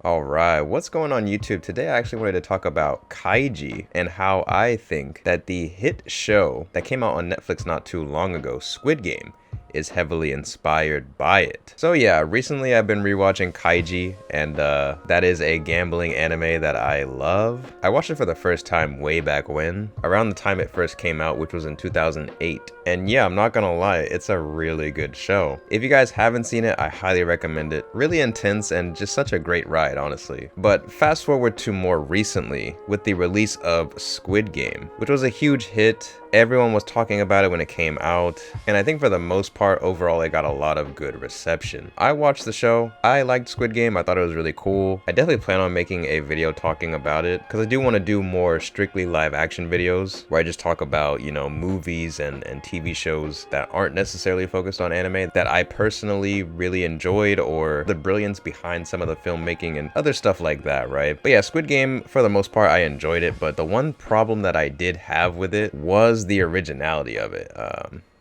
Alright, what's going on YouTube? Today I actually wanted to talk about Kaiji and how I think that the hit show that came out on Netflix not too long ago, Squid Game, is heavily inspired by it. So yeah, recently I've been rewatching Kaiji, and that is a gambling anime that I love. I watched it for the first time way back when, around the time it first came out, which was in 2008. And yeah, I'm not gonna lie, it's a really good show. If you guys haven't seen it, I highly recommend it. Really intense and just such a great ride, honestly. But fast forward to more recently, with the release of Squid Game, which was a huge hit. Everyone was talking about it when it came out, and I think for the most part, overall, it got a lot of good reception. I watched the show. I liked Squid Game. I thought it was really cool. I definitely plan on making a video talking about it, because I do want to do more strictly live action videos, where I just talk about, you know, movies and TV shows that aren't necessarily focused on anime, that I personally really enjoyed, or the brilliance behind some of the filmmaking and other stuff like that, right? But yeah, Squid Game, for the most part, I enjoyed it, but the one problem that I did have with it was the originality of it.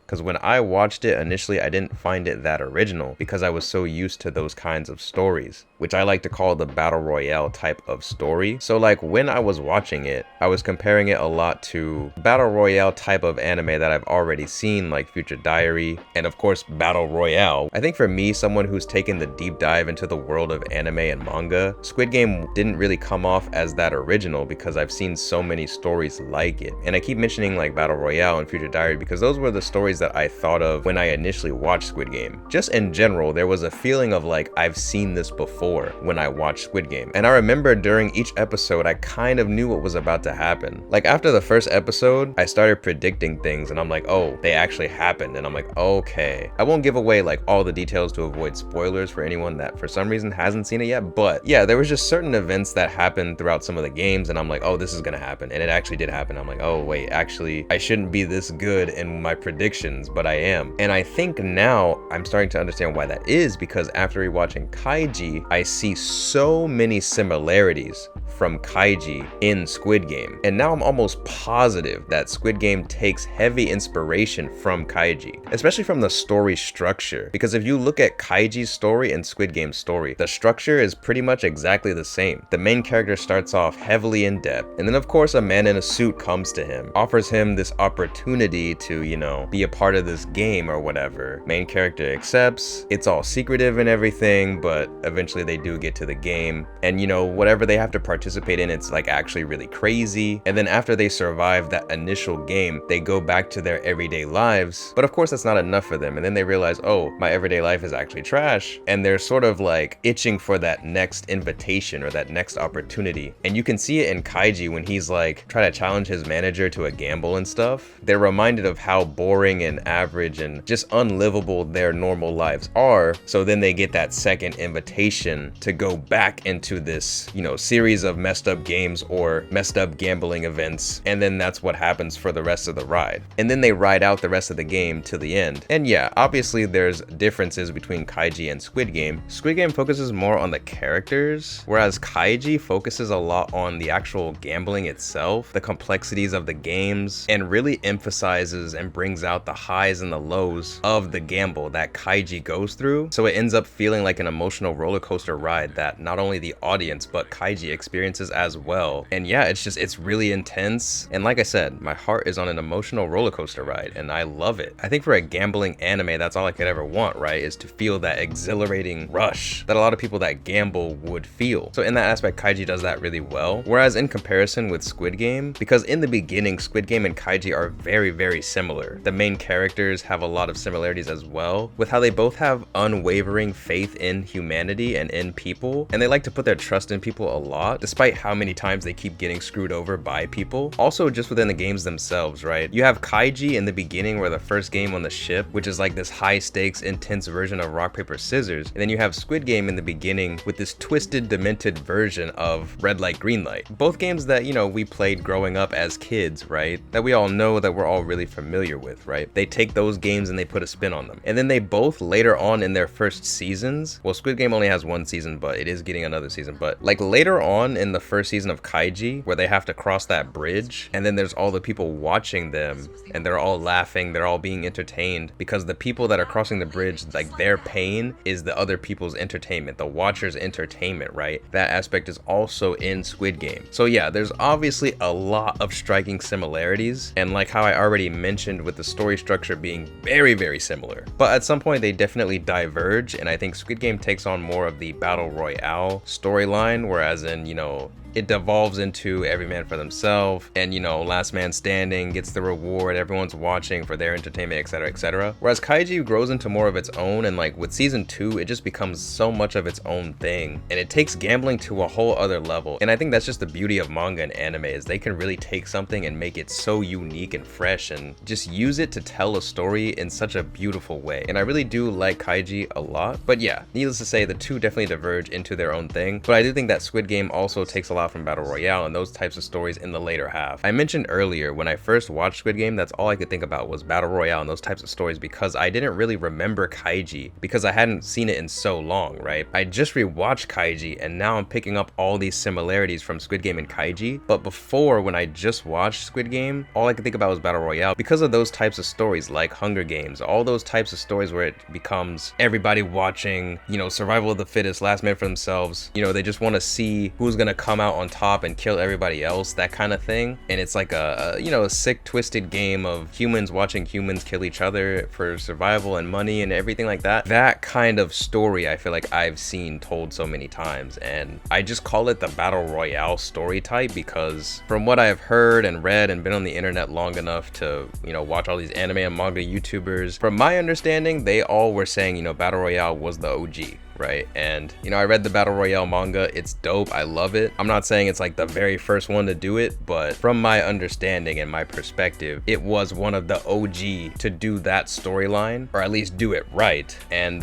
Because when I watched it initially, I didn't find it that original because I was so used to those kinds of stories, which I like to call the battle royale type of story. So like when I was watching it, I was comparing it a lot to battle royale type of anime that I've already seen, like Future Diary, and of course battle royale. I think for me, someone who's taken the deep dive into the world of anime and manga, Squid Game didn't really come off as that original because I've seen so many stories like it. And I keep mentioning like battle royale and Future Diary because those were the stories that I thought of when I initially watched Squid Game. Just in general, there was a feeling of like, I've seen this before when I watched Squid Game. And I remember during each episode, I kind of knew what was about to happen. Like after the first episode, I started predicting things and I'm like, oh, they actually happened. And I'm like, okay. I won't give away like all the details to avoid spoilers for anyone that for some reason hasn't seen it yet. But yeah, there was just certain events that happened throughout some of the games and I'm like, oh, this is gonna happen. And it actually did happen. I'm like, oh wait, actually, I shouldn't be this good in my predictions, but I am. And I think now I'm starting to understand why that is, because after rewatching Kaiji, I see so many similarities from Kaiji in Squid Game. And now I'm almost positive that Squid Game takes heavy inspiration from Kaiji, especially from the story structure. Because if you look at Kaiji's story and Squid Game's story, the structure is pretty much exactly the same. The main character starts off heavily in debt, and then of course a man in a suit comes to him, offers him this opportunity to, you know, be a part of this game or whatever. Main character accepts. It's all secretive and everything, but eventually they do get to the game, and you know, whatever they have to participate in, it's like actually really crazy. And then after they survive that initial game, they go back to their everyday lives, but of course that's not enough for them, and then they realize, oh, my everyday life is actually trash, and they're sort of like itching for that next invitation or that next opportunity. And you can see it in Kaiji when he's like trying to challenge his manager to a gamble and stuff. They're reminded of how boring and average and just unlivable their normal lives are, so then they get that second invitation to go back into this, you know, series of messed up games or messed up gambling events, and then that's what happens for the rest of the ride. And then they ride out the rest of the game to the end. And yeah, obviously there's differences between Kaiji and Squid Game. Squid Game focuses more on the characters, whereas Kaiji focuses a lot on the actual gambling itself, the complexities of the games, and really emphasizes and brings out the highs and the lows of the gamble that Kaiji goes through. So it ends up feeling like an emotional roller coaster ride that not only the audience but Kaiji experiences as well. And yeah, it's really intense. And like I said, my heart is on an emotional roller coaster ride and I love it. I think for a gambling anime, that's all I could ever want, right? Is to feel that exhilarating rush that a lot of people that gamble would feel. So in that aspect, Kaiji does that really well. Whereas in comparison with Squid Game, because in the beginning, Squid Game and Kaiji are very, very similar. The main characters have a lot of similarities as well, with how they both have unwavering faith in humanity and in people, and they like to put their trust in people a lot, despite how many times they keep getting screwed over by people. Also, just within the games themselves, right? You have Kaiji in the beginning, where the first game on the ship, which is like this high stakes, intense version of rock, paper, scissors, and then you have Squid Game in the beginning with this twisted, demented version of red light, green light. Both games that, you know, we played growing up as kids, right? That we all know, that we're all really familiar with, right? they take those games and they put a spin on them. And then they both later on in their first seasons, well, Squid Game only has one season, but it is getting another season, but like later on in the first season of Kaiji, where they have to cross that bridge, and then there's all the people watching them, and they're all laughing, they're all being entertained, because the people that are crossing the bridge, like their pain is the other people's entertainment, the watcher's entertainment, right? That aspect is also in Squid Game. So yeah, there's obviously a lot of striking similarities, and like how I already mentioned with the story structure being very, very similar. But at some point they definitely diverge, and I think Squid Game takes on more of the Battle Royale storyline, whereas in, you know, it devolves into every man for themselves, and you know, last man standing gets the reward, everyone's watching for their entertainment, etc, etc. Whereas Kaiji grows into more of its own, and like with season 2 it just becomes so much of its own thing, and it takes gambling to a whole other level. And I think that's just the beauty of manga and anime, is they can really take something and make it so unique and fresh and just use it to tell a story in such a beautiful way. And I really do like Kaiji a lot. But yeah, needless to say, the two definitely diverge into their own thing, but I do think that Squid Game also takes a lot from Battle Royale and those types of stories in the later half. I mentioned earlier, when I first watched Squid Game, that's all I could think about was Battle Royale and those types of stories, because I didn't really remember Kaiji because I hadn't seen it in so long, right? I just rewatched Kaiji, and now I'm picking up all these similarities from Squid Game and Kaiji. But before, when I just watched Squid Game, all I could think about was Battle Royale because of those types of stories like Hunger Games, all those types of stories where it becomes everybody watching, you know, survival of the fittest, last man for themselves, you know, they just want to see who's gonna come out on top and kill everybody else, that kind of thing. And it's like a you know, a sick twisted game of humans watching humans kill each other for survival and money and everything like that. That kind of story I feel like I've seen told so many times, and I just call it the Battle Royale story type because from what I've heard and read and been on the internet long enough to, you know, watch all these anime and manga YouTubers, from my understanding they all were saying, you know, Battle Royale was the OG, right? And you know, I read the Battle Royale manga, it's dope, I love it. I'm not saying it's like the very first one to do it, but from my understanding and my perspective, it was one of the OG to do that storyline, or at least do it right. And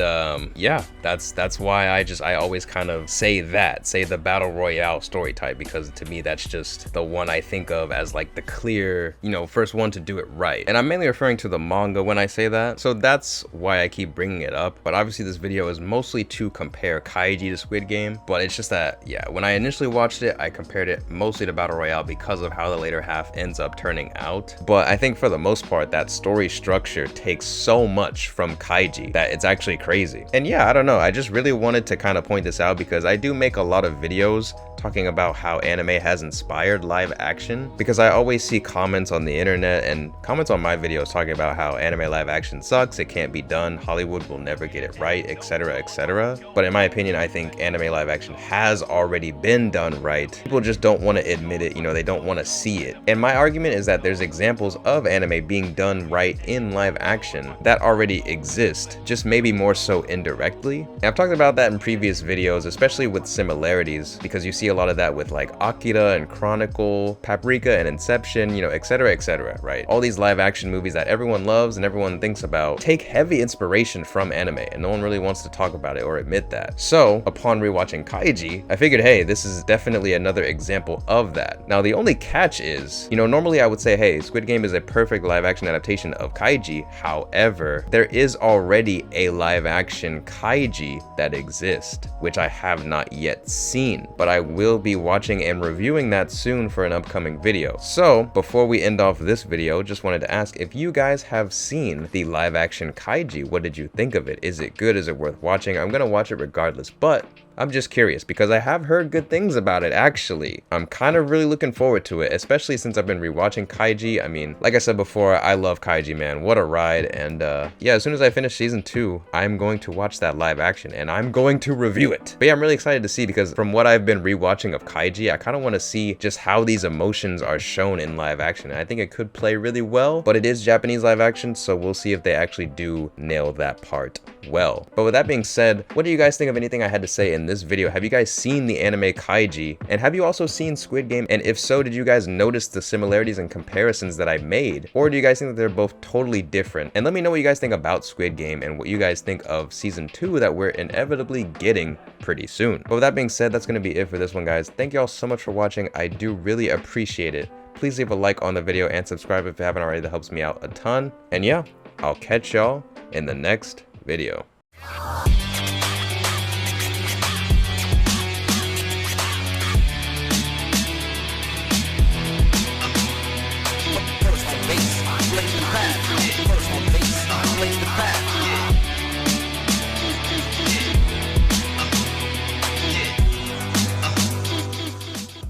yeah, that's why I always kind of say the Battle Royale story type, because to me that's just the one I think of as like the clear, you know, first one to do it right. And I'm mainly referring to the manga when I say that, so that's why I keep bringing it up. But obviously this video is mostly to compare Kaiji to Squid Game, but it's just that, yeah, when I initially watched it, I compared it mostly to Battle Royale because of how the later half ends up turning out. But I think for the most part, that story structure takes so much from Kaiji that it's actually crazy. And yeah, I don't know, I just really wanted to kind of point this out because I do make a lot of videos talking about how anime has inspired live action, because I always see comments on the internet and comments on my videos talking about how anime live action sucks, it can't be done, Hollywood will never get it right, etc, etc. But in my opinion, I think anime live action has already been done right. People just don't want to admit it, you know, they don't want to see it. And my argument is that there's examples of anime being done right in live action that already exist, just maybe more so indirectly. And I've talked about that in previous videos, especially with similarities, because you see a lot of that with like Akira and Chronicle, Paprika and Inception, you know, etc, etc, right? All these live action movies that everyone loves and everyone thinks about take heavy inspiration from anime, and no one really wants to talk about it or admit that. So upon rewatching Kaiji, I figured, hey, this is definitely another example of that. Now the only catch is, you know, normally I would say, hey, Squid Game is a perfect live action adaptation of Kaiji. However, there is already a live action Kaiji that exists, which I have not yet seen, but I will be watching and reviewing that soon for an upcoming video. So before we end off this video, just wanted to ask if you guys have seen the live action Kaiji. What did you think of it? Is it good? Is it worth watching? I'm gonna watch it regardless, but I'm just curious because I have heard good things about it actually. I'm kind of really looking forward to it, especially since I've been rewatching Kaiji. I mean, like I said before, I love Kaiji, man. What a ride. And yeah, as soon as I finish season 2, I'm going to watch that live action and I'm going to review it. But yeah, I'm really excited to see, because from what I've been rewatching of Kaiji, I kind of want to see just how these emotions are shown in live action. And I think it could play really well, but it is Japanese live action, so we'll see if they actually do nail that part well. But with that being said, what do you guys think of anything I had to say in this video? Have you guys seen the anime Kaiji? And have you also seen Squid Game? And if so, did you guys notice the similarities and comparisons that I made? Or do you guys think that they're both totally different? And let me know what you guys think about Squid Game and what you guys think of season 2 that we're inevitably getting pretty soon. But with that being said, that's going to be it for this one, guys. Thank you all so much for watching. I do really appreciate it. Please leave a like on the video and subscribe if you haven't already. That helps me out a ton. And yeah, I'll catch y'all in the next video.